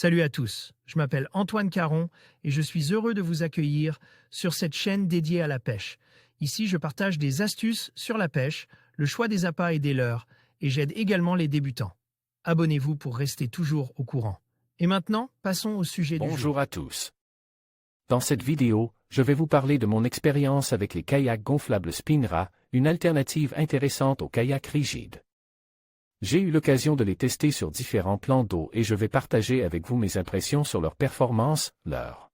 Salut à tous, je m'appelle Antoine Caron et je suis heureux de vous accueillir sur cette chaîne dédiée à la pêche. Ici, je partage des astuces sur la pêche, le choix des appâts et des leurres, et j'aide également les débutants. Abonnez-vous pour rester toujours au courant. Et maintenant, passons au sujet du jour. Bonjour à tous. Dans cette vidéo, je vais vous parler de mon expérience avec les kayaks gonflables Spinra, une alternative intéressante aux kayaks rigides. J'ai eu l'occasion de les tester sur différents plans d'eau et je vais partager avec vous mes impressions sur leur performance, leur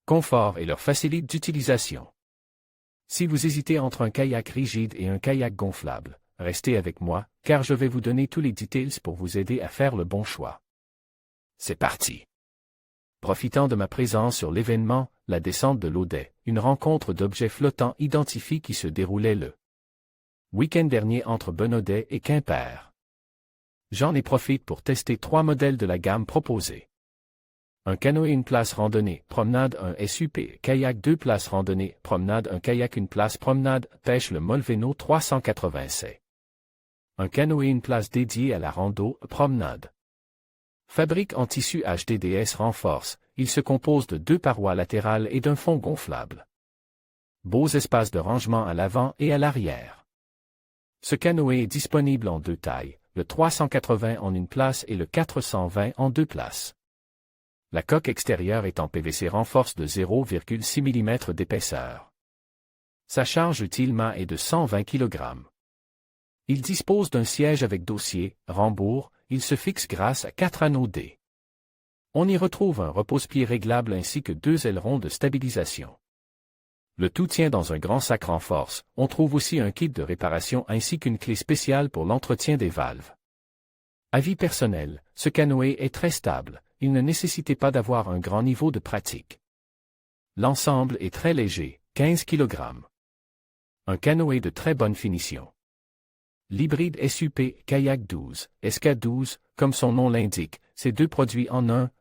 confort et leur facilité d'utilisation. Si vous hésitez entre un kayak rigide et un kayak gonflable, restez avec moi, car je vais vous donner tous les details pour vous aider à faire le bon choix. C'est parti! Profitant de ma présence sur l'événement, la descente de l'Audet, une rencontre d'objets flottants identifiés qui se déroulait le week-end dernier entre Benaudet et Quimper. J'en ai profité pour tester 3 modèles de la gamme proposée. Un canoë une place randonnée, promenade, un SUP, kayak 2 places randonnée, promenade, un kayak une place promenade, pêche le Molveno 380C. Un canoë une place dédiée à la rando, promenade. Fabrique en tissu HDDS renforce, il se compose de 2 parois latérales et d'un fond gonflable. Beaux espaces de rangement à l'avant et à l'arrière. Ce canoë est disponible en 2 tailles, le 380 en une place et le 420 en 2 places. La coque extérieure est en PVC renforce de 0,6 mm d'épaisseur. Sa charge utilement est de 120 kg. Il dispose d'un siège avec dossier, rembourre, il se fixe grâce à 4 anneaux D. On y retrouve un repose-pied réglable ainsi que 2 ailerons de stabilisation. Le tout tient dans un grand sac renforce, on trouve aussi un kit de réparation ainsi qu'une clé spéciale pour l'entretien des valves. Avis personnel, ce canoë est très stable, il ne nécessitait pas d'avoir un grand niveau de pratique. L'ensemble est très léger, 15 kg. Un canoë de très bonne finition. L'hybride SUP Kayak 12, SK12, comme son nom l'indique, c'est 2 produits en un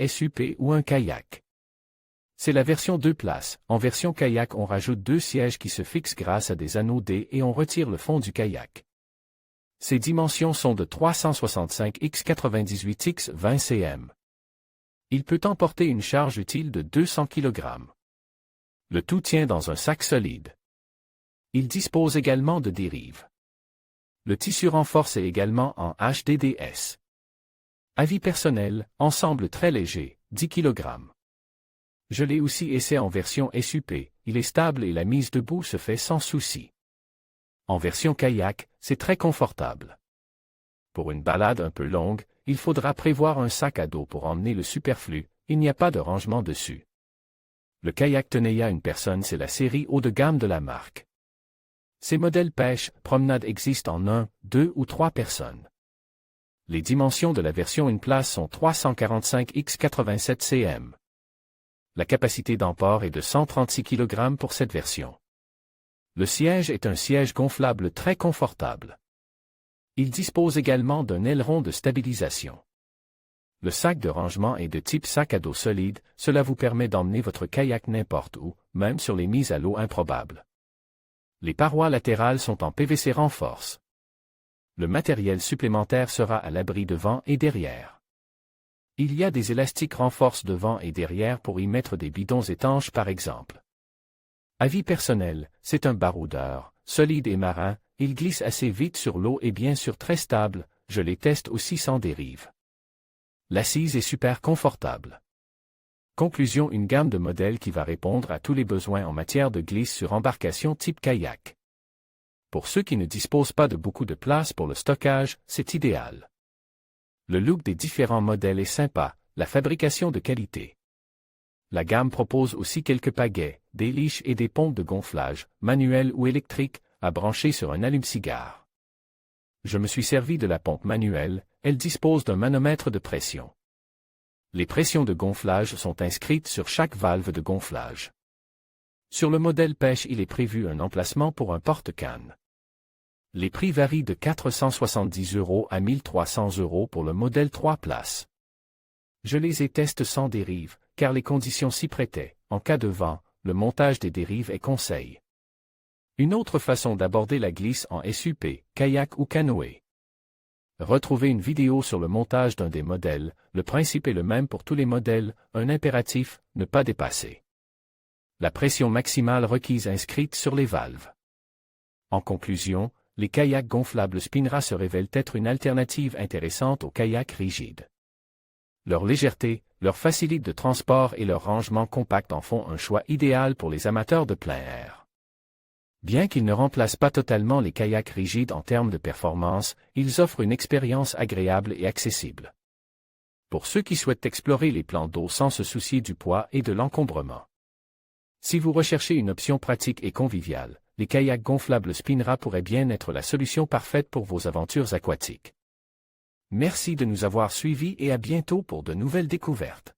SUP ou un kayak. C'est la version 2 places. En version kayak, on rajoute 2 sièges qui se fixent grâce à des anneaux D et on retire le fond du kayak. Ses dimensions sont de 365 x 98 x 20 cm. Il peut emporter une charge utile de 200 kg. Le tout tient dans un sac solide. Il dispose également de dérives. Le tissu renforce est également en HDDS. Avis personnel, ensemble très léger, 10 kg. Je l'ai aussi essayé en version SUP, il est stable et la mise debout se fait sans souci. En version kayak, c'est très confortable. Pour une balade un peu longue, il faudra prévoir un sac à dos pour emmener le superflu, il n'y a pas de rangement dessus. Le kayak Tenaya une personne, c'est la série haut de gamme de la marque. Ces modèles pêche, promenade existent en 1, 2 ou 3 personnes. Les dimensions de la version une place sont 345 x 87 cm. La capacité d'emport est de 136 kg pour cette version. Le siège est un siège gonflable très confortable. Il dispose également d'un aileron de stabilisation. Le sac de rangement est de type sac à dos solide, cela vous permet d'emmener votre kayak n'importe où, même sur les mises à l'eau improbables. Les parois latérales sont en PVC renforce. Le matériel supplémentaire sera à l'abri devant et derrière. Il y a des élastiques renforce devant et derrière pour y mettre des bidons étanches par exemple. Avis personnel, c'est un baroudeur, solide et marin, il glisse assez vite sur l'eau et bien sûr très stable, je les teste aussi sans dérive. L'assise est super confortable. Conclusion, une gamme de modèles qui va répondre à tous les besoins en matière de glisse sur embarcation type kayak. Pour ceux qui ne disposent pas de beaucoup de place pour le stockage, c'est idéal. Le look des différents modèles est sympa, la fabrication de qualité. La gamme propose aussi quelques pagaies, des liches et des pompes de gonflage, manuelles ou électriques, à brancher sur un allume-cigare. Je me suis servi de la pompe manuelle, elle dispose d'un manomètre de pression. Les pressions de gonflage sont inscrites sur chaque valve de gonflage. Sur le modèle pêche, il est prévu un emplacement pour un porte-canne. Les prix varient de 470 € à 1 300 € pour le modèle 3 places. Je les ai testés sans dérive, car les conditions s'y prêtaient. En cas de vent, le montage des dérives est conseil. Une autre façon d'aborder la glisse en SUP, kayak ou canoë. Retrouvez une vidéo sur le montage d'un des modèles. Le principe est le même pour tous les modèles, un impératif, ne pas dépasser la pression maximale requise inscrite sur les valves. En conclusion, les kayaks gonflables Spinra se révèlent être une alternative intéressante aux kayaks rigides. Leur légèreté, leur facilité de transport et leur rangement compact en font un choix idéal pour les amateurs de plein air. Bien qu'ils ne remplacent pas totalement les kayaks rigides en termes de performance, ils offrent une expérience agréable et accessible. Pour ceux qui souhaitent explorer les plans d'eau sans se soucier du poids et de l'encombrement. Si vous recherchez une option pratique et conviviale, les kayaks gonflables Spinra pourraient bien être la solution parfaite pour vos aventures aquatiques. Merci de nous avoir suivis et à bientôt pour de nouvelles découvertes.